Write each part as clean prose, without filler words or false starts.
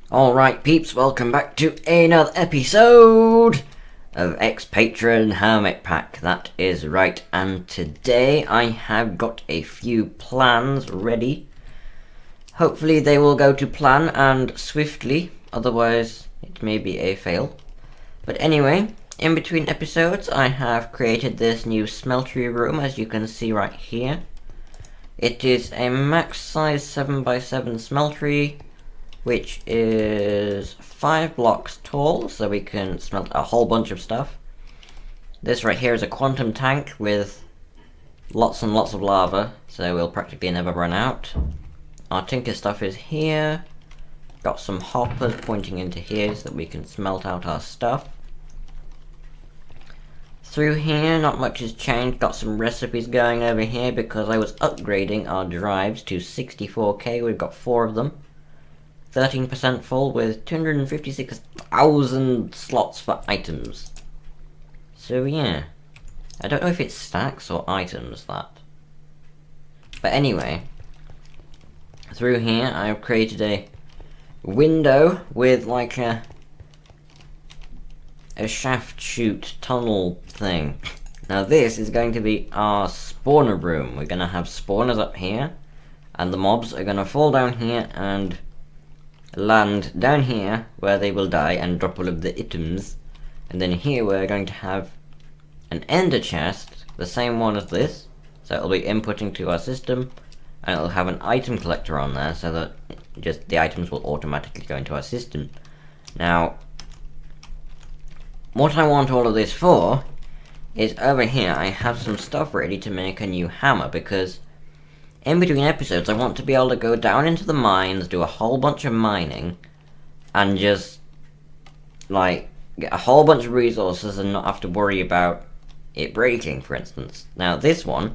Alright peeps, welcome back to another episode of ex-patron Hermitpack. That is right, and today I have got a few plans ready. Hopefully they will go to plan and swiftly, otherwise it may be a fail. But anyway, in between episodes I have created this new smeltery room, as you can see right here. It is a max size 7x7 smeltery, which is 5 blocks tall, so we can smelt a whole bunch of stuff. This right here is a quantum tank with lots and lots of lava, so we'll practically never run out. Our tinker stuff is here. Got some hoppers pointing into here so that we can smelt out our stuff. Through here, not much has changed. Got some recipes going over here because I was upgrading our drives to 64k. We've got 4 of them. 13% full with 256,000 slots for items. So yeah, I don't know if it's stacks or items that. But anyway, through here I've created a window with like a shaft chute tunnel thing. Now this is going to be our spawner room. We're going to have spawners up here, and the mobs are going to fall down here and land down here where they will die and drop all of the items. And then here we're going to have an ender chest, the same one as this, so it'll be inputting to our system, and it'll have an item collector on there so that just the items will automatically go into our system. Now, what I want all of this for is over here I have some stuff ready to make a new hammer, because in between episodes I want to be able to go down into the mines, do a whole bunch of mining, and just like get a whole bunch of resources and not have to worry about it breaking, for instance. Now this one,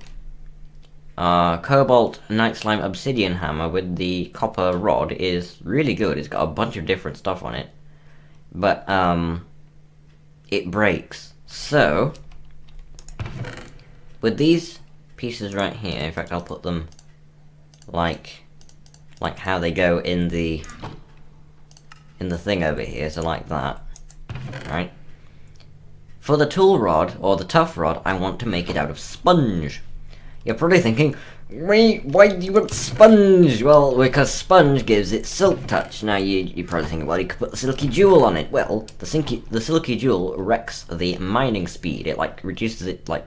Cobalt Night Slime Obsidian Hammer with the copper rod, is really good. It's got a bunch of different stuff on it, but it breaks. So with these pieces right here, in fact I'll put them like how they go in the thing over here, so like that, right? For the tool rod, or the tough rod, I want to make it out of sponge. You're probably thinking, wait, why do you want sponge? Well, because sponge gives it silk touch. Now you're probably thinking, well, you could put the silky jewel on it. Well, the silky jewel wrecks the mining speed. It like reduces it, like,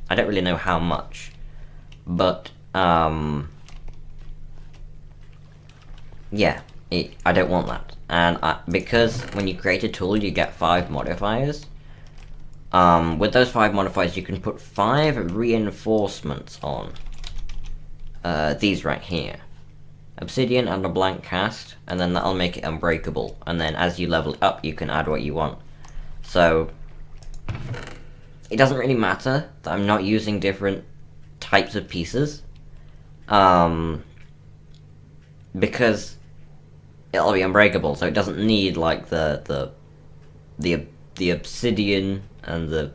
I don't really know how much, but yeah, I don't want that. And because when you create a tool you get 5 modifiers, with those 5 modifiers you can put 5 reinforcements on these right here. Obsidian and a blank cast, and then that'll make it unbreakable, and then as you level it up you can add what you want. So it doesn't really matter that I'm not using different types of pieces, because it'll be unbreakable, so it doesn't need like the obsidian and the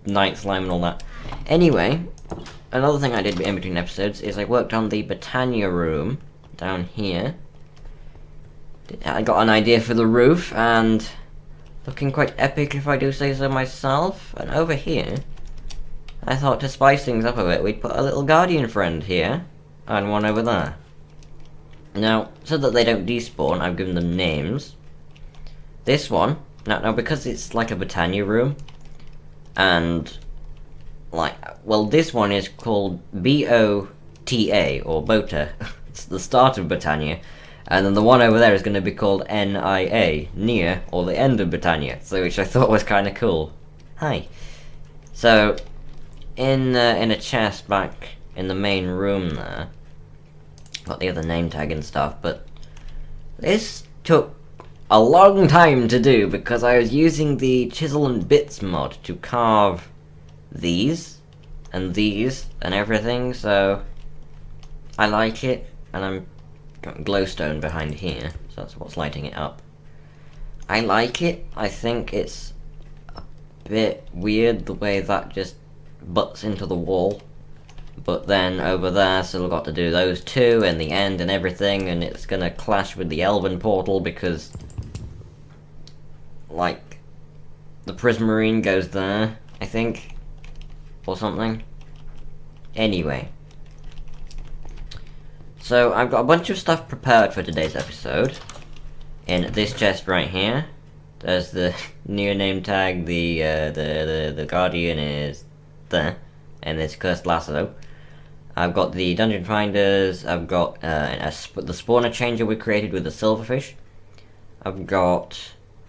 night slime and all that. Anyway, another thing I did in between episodes is I worked on the Botania room down here. I got an idea for the roof, and looking quite epic if I do say so myself. And over here, I thought to spice things up a bit, we'd put a little guardian friend here, and one over there. Now, so that they don't despawn, I've given them names. This one, now because it's like a Botania room, and like, well, this one is called B-O-T-A, or Bota. It's the start of Botania. And then the one over there is going to be called N-I-A, Nia, or the end of Botania, so which I thought was kind of cool. Hi. So, in a chest back in the main room there, got the other name tag and stuff, but this took a long time to do because I was using the Chisel and Bits mod to carve these and everything, so I like it, and I'm got glowstone behind here, so that's what's lighting it up. I like it. I think it's a bit weird the way that just butts into the wall. But then over there, still got to do those two in the end and everything, and it's gonna clash with the Elven portal because, like, the Prismarine goes there, I think, or something. Anyway. So, I've got a bunch of stuff prepared for today's episode. In this chest right here. There's the new name tag, the Guardian is there, and this Cursed Lasso. I've got the Dungeon Finders, I've got the Spawner Changer we created with the Silverfish. I've got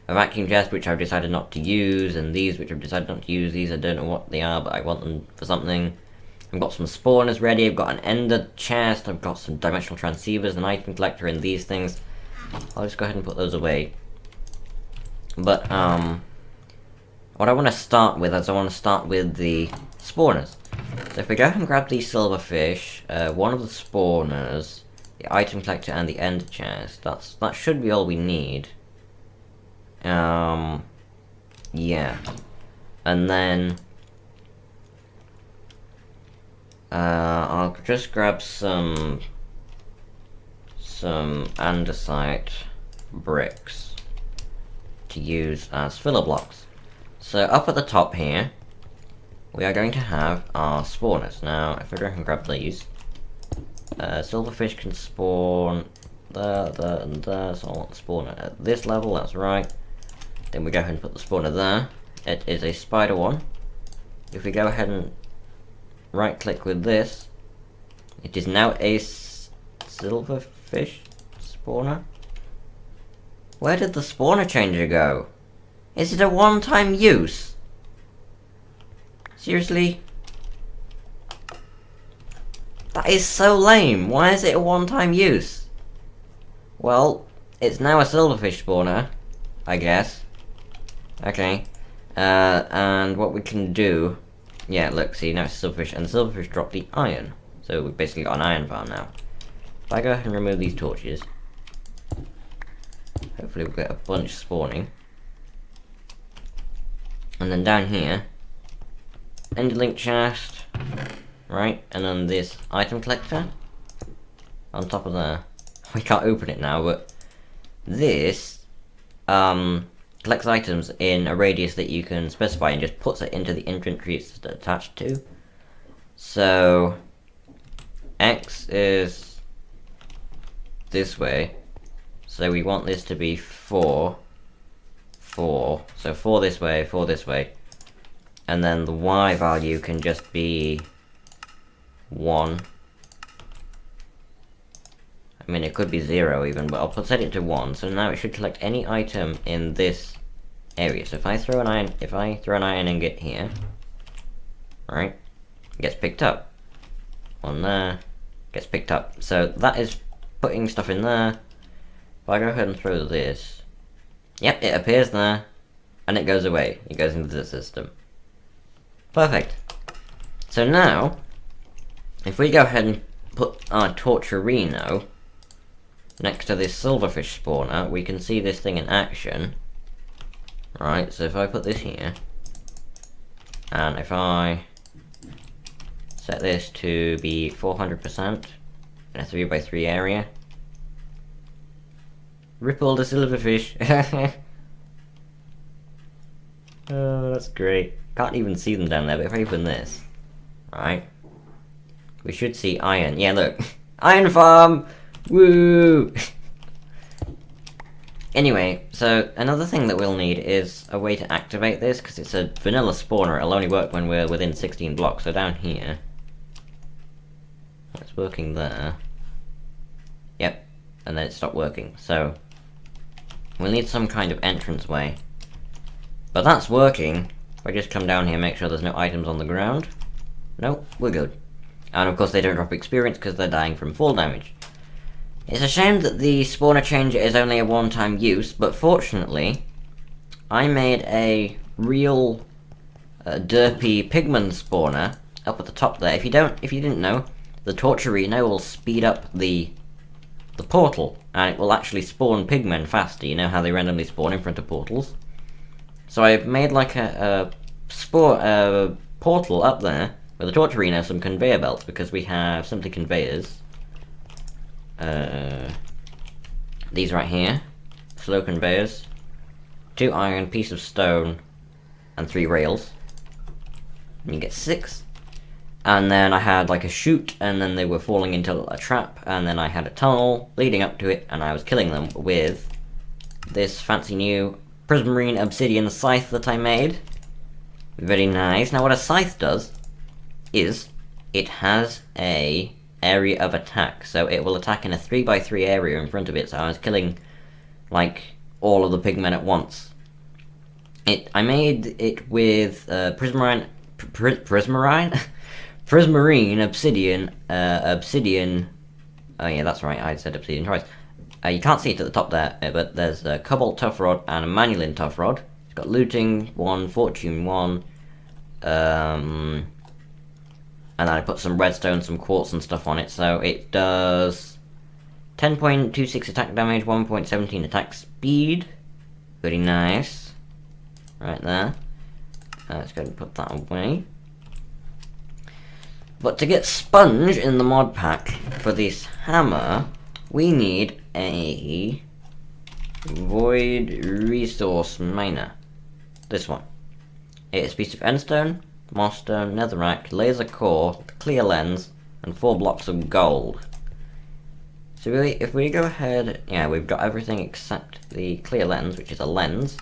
a Vacuum Chest which I've decided not to use, and these which I've decided not to use. These I don't know what they are, but I want them for something. I've got some spawners ready, I've got an Ender Chest, I've got some Dimensional Transceivers, an Item Collector, and these things. I'll just go ahead and put those away. But, what I want to start with is I want to start with the spawners. So if we go ahead and grab the Silverfish, one of the spawners, the Item Collector, and the Ender Chest, that should be all we need. Yeah. And then, I'll just grab some andesite bricks to use as filler blocks. So up at the top here, we are going to have our spawners. Now, if I go and grab these, Silverfish can spawn there, and there, so I want the spawner at this level, that's right. Then we go ahead and put the spawner there. It is a spider one. If we go ahead and right click with this, it is now a Silverfish spawner. Where did the spawner changer go? Is it a one-time use? Seriously? That is so lame. Why is it a one-time use? Well, it's now a Silverfish spawner, I guess. Okay. And what we can do... Yeah, look, see, now it's a Silverfish, and the Silverfish dropped the iron. So we've basically got an iron farm now. If I go ahead and remove these torches... Hopefully we'll get a bunch spawning. And then down here, Enderlink chest, right? And then this item collector on top of there. We can't open it now, but this collects items in a radius that you can specify and just puts it into the inventory it's attached to. So X is this way. So we want this to be 4, 4. So 4 this way, 4 this way. And then the Y value can just be 1. I mean, it could be 0 even, but I'll set it to 1. So now it should collect any item in this area. So if I throw an iron ingot here, right, it gets picked up. One there, gets picked up. So that is putting stuff in there. If I go ahead and throw this, yep, it appears there, and it goes away. It goes into the system. Perfect. So now, if we go ahead and put our Torturino next to this Silverfish spawner, we can see this thing in action. Right, so if I put this here, and if I set this to be 400% in a 3x3 area, Ripple the Silverfish. Oh, that's great. Can't even see them down there, but if I open this, right, we should see iron. Yeah, look. Iron farm! Woo! Anyway, so another thing that we'll need is a way to activate this, because it's a vanilla spawner. It'll only work when we're within 16 blocks. So down here, it's working there. Yep, and then it stopped working. So we'll need some kind of entrance way. But that's working. If I just come down here, make sure there's no items on the ground. Nope, we're good. And of course they don't drop experience because they're dying from fall damage. It's a shame that the spawner changer is only a one-time use, but fortunately, I made a real derpy pigman spawner up at the top there. If you didn't know, the Torturino will speed up the portal, and it will actually spawn pigmen faster. You know how they randomly spawn in front of portals? So I've made like a portal up there with a torch arena, some conveyor belts, because we have simply conveyors. These right here, slow conveyors, 2 iron, piece of stone, and 3 rails. And you get 6. And then I had like a chute, and then they were falling into a trap, and then I had a tunnel leading up to it, and I was killing them with this fancy new prismarine obsidian scythe that I made. Very nice. Now what a scythe does is it has a area of attack, so it will attack in a 3x3 area in front of it, so I was killing like all of the pigmen at once. I made it with prismarine obsidian, oh yeah, that's right, I said obsidian twice. You can't see it at the top there, but there's a cobalt tough rod and a manulin tough rod. It's got looting 1, fortune 1, and then I put some redstone, some quartz and stuff on it, so it does 10.26 attack damage, 1.17 attack speed. Very nice. Right there. Let's go and put that away. But to get sponge in the mod pack for this hammer, we need a void resource miner. This one. It's a piece of endstone, mossstone, netherrack, laser core, clear lens, and 4 blocks of gold. So really, if we go ahead, yeah, we've got everything except the clear lens, which is a lens,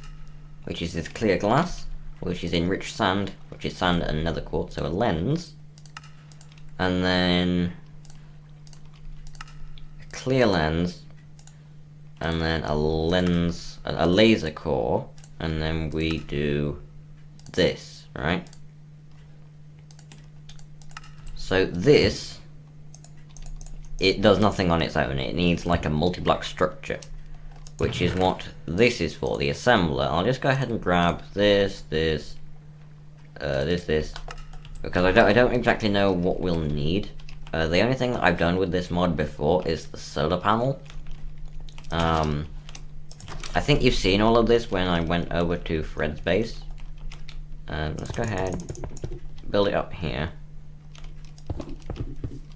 which is this clear glass, which is enriched sand, which is sand and nether quartz, so a lens. And then a clear lens, and then a lens, a laser core, and then we do this, right? So this, it does nothing on its own, it needs like a multi-block structure, which is what this is for, the assembler. I'll just go ahead and grab this, this, because I don't exactly know what we'll need. The only thing that I've done with this mod before is the solar panel. I think you've seen all of this when I went over to Fred's base. Let's go ahead, build it up here.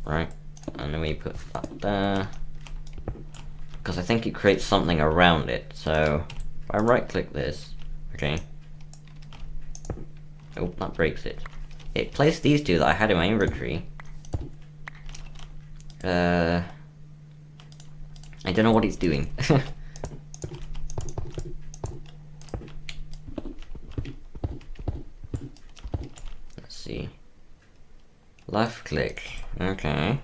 Right, and then we put that there. Because I think it creates something around it, so if I right click this, okay. Oh, that breaks it. It placed these 2 that I had in my inventory. I don't know what it's doing. Let's see. Left click. Okay.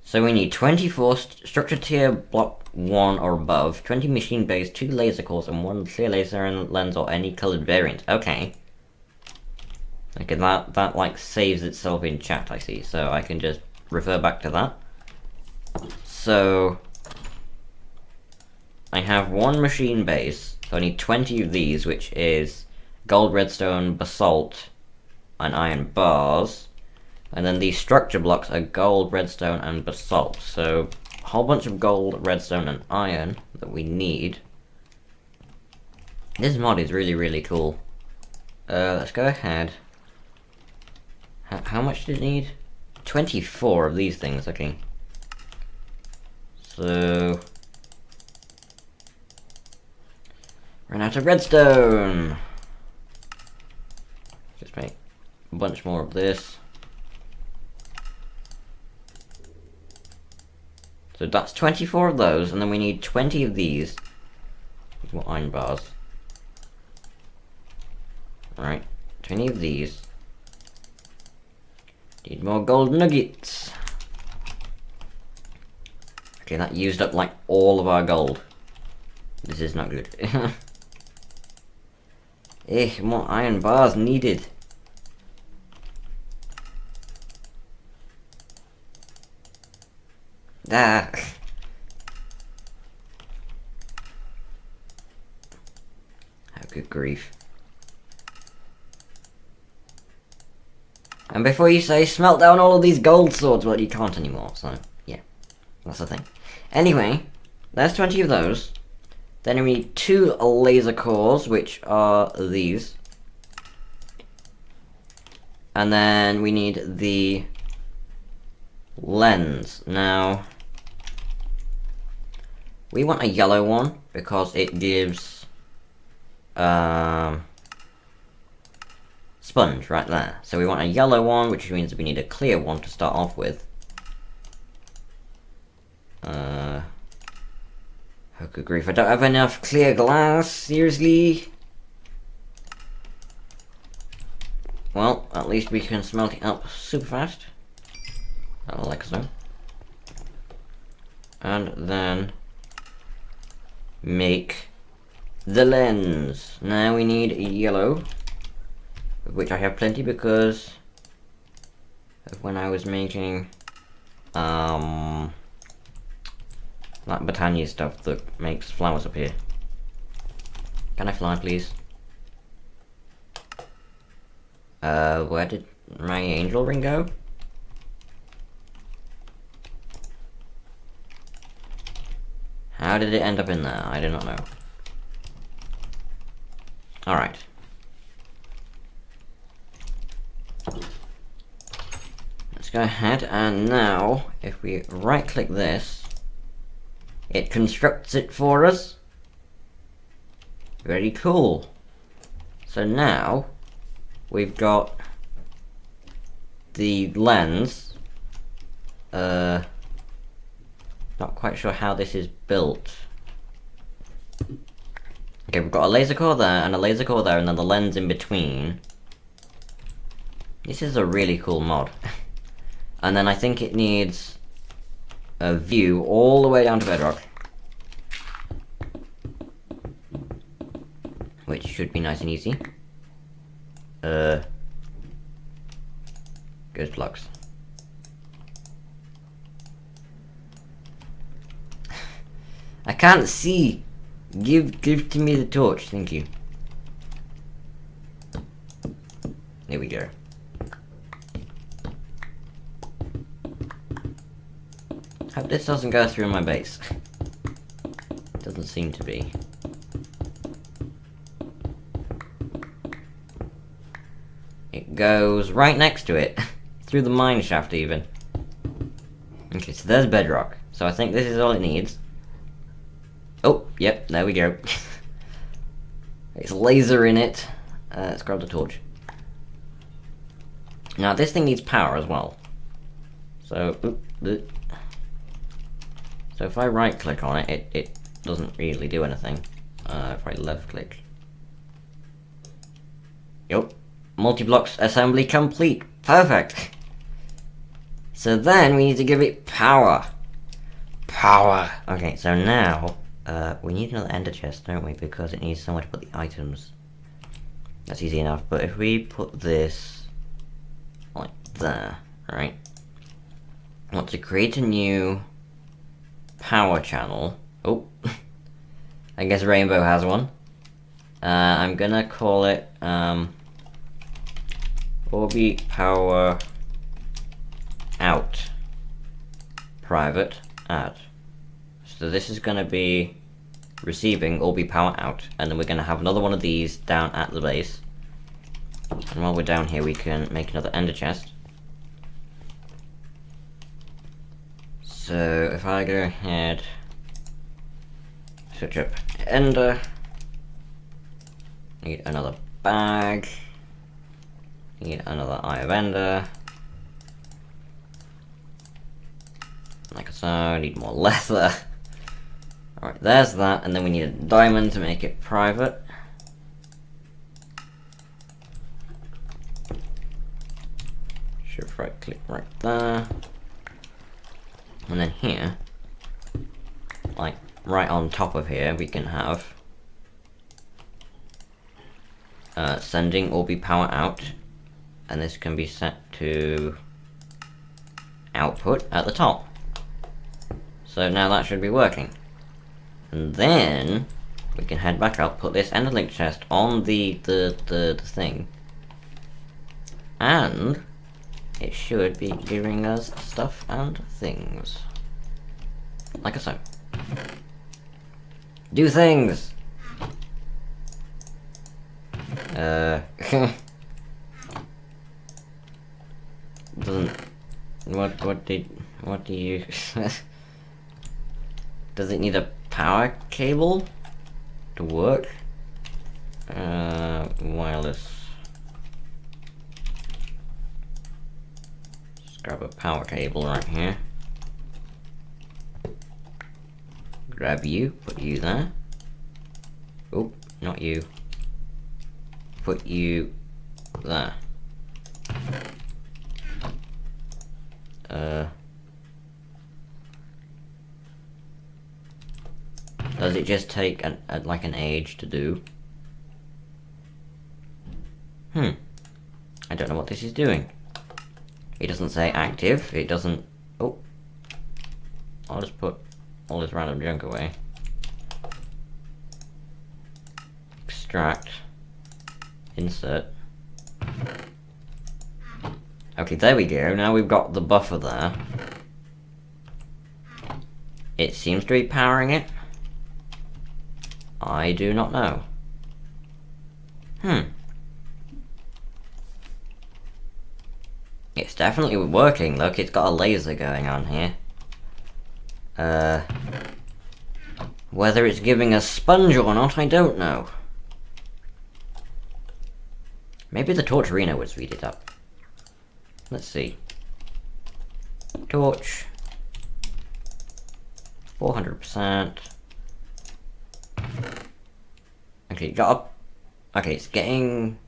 So we need 24 structure tier block 1 or above, 20 machine bays, 2 laser cores, and 1 clear laser and lens or any colored variant. Okay. Okay, that like saves itself in chat, I see, so I can just refer back to that. So I have 1 machine base, so I need 20 of these, which is gold, redstone, basalt, and iron bars. And then these structure blocks are gold, redstone, and basalt. So a whole bunch of gold, redstone, and iron that we need. This mod is really, really cool. Let's go ahead. How much did it need? 24 of these things, okay. So run out of redstone. Just make a bunch more of this. So that's 24 of those, and then we need 20 of these. These more iron bars. Right, 20 of these. Need more gold nuggets. Okay, that used up like all of our gold. This is not good. More iron bars needed. Ah. Oh, good grief. And before you say, smelt down all of these gold swords, well, you can't anymore, so, yeah. That's the thing. Anyway, there's 20 of those. Then we need 2 laser cores, which are these. And then we need the lens. Now, we want a yellow one because it gives sponge right there. So we want a yellow one, which means we need a clear one to start off with. Oh, good grief, I don't have enough clear glass, seriously? Well, at least we can smelt it up super fast. Like so. And then make the lens. Now we need yellow, of which I have plenty because of when I was making that Botania stuff that makes flowers appear. Can I fly, please? Where did my angel ring go? How did it end up in there? I do not know. Alright. Let's go ahead and now, if we right click this, it constructs it for us. Very cool. So now, we've got the lens. Not quite sure how this is built. Okay, we've got a laser core there, and a laser core there, and then the lens in between. This is a really cool mod. And then I think it needs a view all the way down to bedrock. Which should be nice and easy. Ghost blocks. I can't see. Give to me the torch, thank you. There we go. Hope this doesn't go through my base. Doesn't seem to be. It goes right next to it. Through the mine shaft even. Okay, so there's bedrock. So I think this is all it needs. Oh, yep, there we go. It's laser in it. Let's grab the torch. Now this thing needs power as well. So, so if I right click on it, it doesn't really do anything. If I left click. Yup. Multi-blocks assembly complete. Perfect. So then we need to give it power. Power. Okay, so now we need another ender chest, don't we? Because it needs somewhere to put the items. That's easy enough. But if we put this like there, right? I want to create a new power channel. Oh, I guess Rainbow has one. I'm gonna call it Orbi Power Out Private Add. So this is gonna be receiving Orbi Power Out, and then we're gonna have another one of these down at the base. And while we're down here, we can make another ender chest. So if I go ahead, switch up ender, need another bag, need another eye of ender, like so, need more leather. Alright, there's that, and then we need a diamond to make it private. Shift right click right there. And then here, like right on top of here, we can have sending Orbi Power Out, and this can be set to output at the top. So now that should be working. And then we can head back up, put this ender link chest on the thing, and it should be giving us stuff and things. Like so. Do things! what do you... Does it need a power cable to work? Wireless. Just grab a power cable right here. Grab you, put you there. Oh, not you. Put you there. Does it just take like an age to do? I don't know what this is doing. It doesn't say active, it doesn't... Oh. I'll just put all this random junk away. Extract. Insert. Okay, there we go. Now we've got the buffer there. It seems to be powering it. I do not know. It's definitely working. Look, it's got a laser going on here. Whether it's giving a sponge or not, I don't know. Maybe the Torturino would speed it up. Let's see. Torch. 400%. Okay, got up. Okay, it's getting...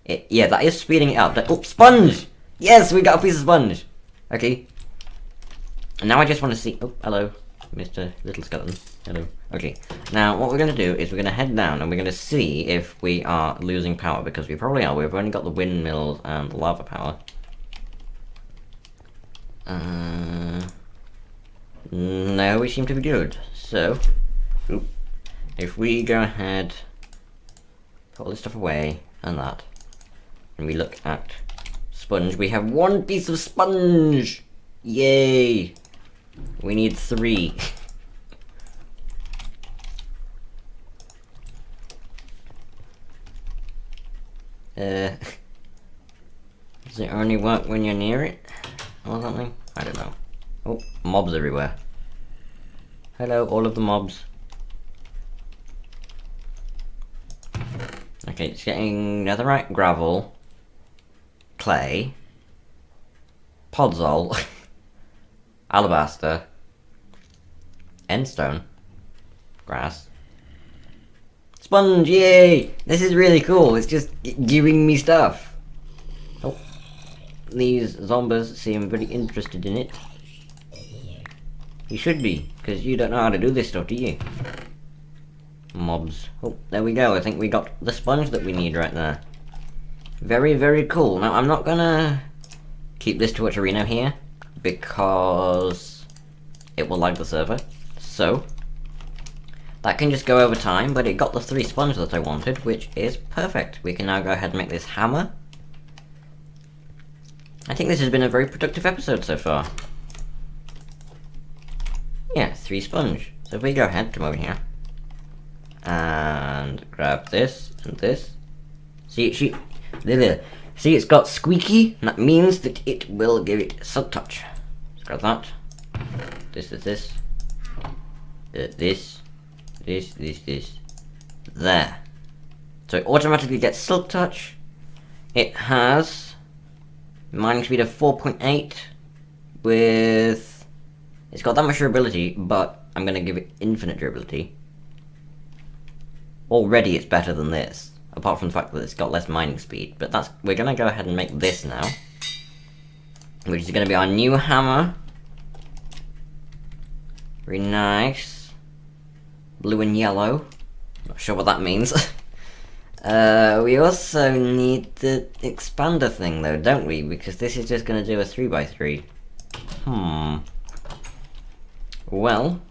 yeah, that is speeding it up. Oh, sponge! Yes, we got a piece of sponge! Okay. And now I just want to see... Oh, hello, Mr. Little Skeleton. Hello. Okay, now what we're going to do is we're going to head down and we're going to see if we are losing power, because we probably are. We've only got the windmills and the lava power. No, we seem to be good. So, if we go ahead, put all this stuff away, and that, and we look at sponge, we have one piece of sponge! Yay! We need 3. Does it only work when you're near it? Or something? I don't know. Oh, mobs everywhere. Hello, all of the mobs. Okay, it's getting netherite, gravel, clay, podzol, alabaster, endstone, grass, sponge, yay! This is really cool, it's just giving me stuff. Oh, these zombies seem very interested in it. You should be, because you don't know how to do this stuff, do you? Mobs. Oh, there we go. I think we got the sponge that we need right there. Very, very cool. Now, I'm not gonna keep this Torturino here, because it will lag the server. So, that can just go over time, but it got the 3 sponge that I wanted, which is perfect. We can now go ahead and make this hammer. I think this has been a very productive episode so far. Yeah, 3 sponge. So if we go ahead, come over here, and grab this and this. See, see, it's got Squeaky, and that means that it will give it silk touch. Let's grab that. This is this. This. There. So it automatically gets silk touch. It has mining speed of 4.8 with... It's got that much durability, but I'm going to give it infinite durability. Already it's better than this, apart from the fact that it's got less mining speed. But that's... We're going to go ahead and make this now, which is going to be our new hammer. Very nice. Blue and yellow. Not sure what that means. We also need the expander thing though, don't we? Because this is just going to do a 3x3. Well,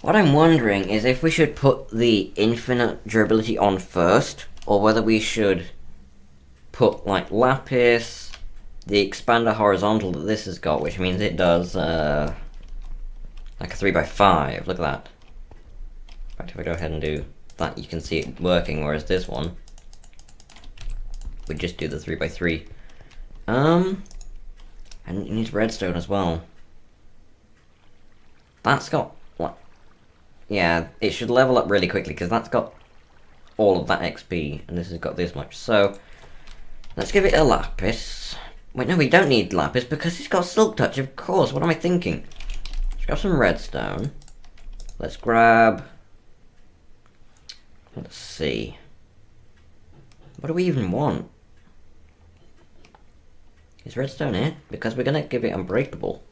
what I'm wondering is if we should put the infinite durability on first, or whether we should put like lapis, the expander horizontal that this has got, which means it does like a 3x5. Look at that. In fact, if I go ahead and do that, you can see it working, whereas this one we'd just do the 3x3. And it needs redstone as well. That's got what? Yeah, it should level up really quickly because that's got all of that XP, and this has got this much. So let's give it a lapis. Wait, no, we don't need lapis because it's got silk touch. Of course. What am I thinking? Let's grab some redstone. Let's grab. Let's see. What do we even want? Is redstone it? Because we're gonna give it unbreakable.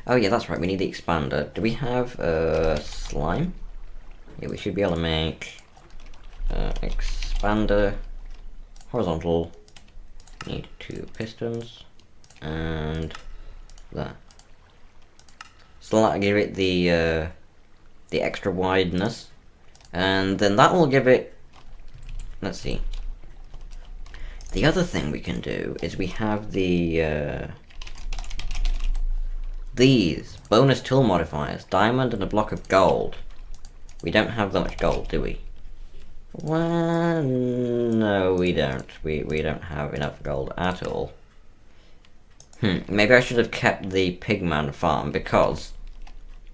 Oh yeah, that's right, we need the expander. Do we have slime? Yeah, we should be able to make expander horizontal. Need 2 pistons and that. So that'll give it the extra wideness, and then that will give it. Let's see. The other thing we can do is we have the these bonus tool modifiers, diamond and a block of gold. We don't have that much gold, do we? Well, no, we don't. We don't have enough gold at all. Maybe I should have kept the pigman farm because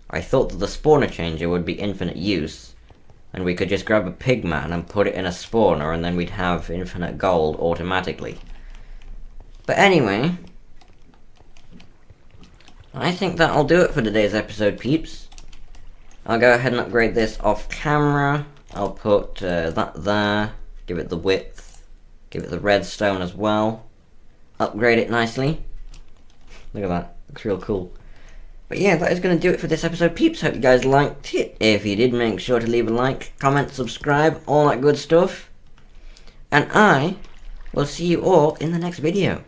I thought that the spawner changer would be infinite use, and we could just grab a pigman and put it in a spawner, and then we'd have infinite gold automatically. But anyway, I think that'll do it for today's episode, peeps. I'll go ahead and upgrade this off camera. I'll put that there, give it the width, give it the redstone as well, upgrade it nicely. Look at that, looks real cool. But yeah, that is going to do it for this episode, peeps. Hope you guys liked it. If you did, make sure to leave a like, comment, subscribe, all that good stuff. And I will see you all in the next video.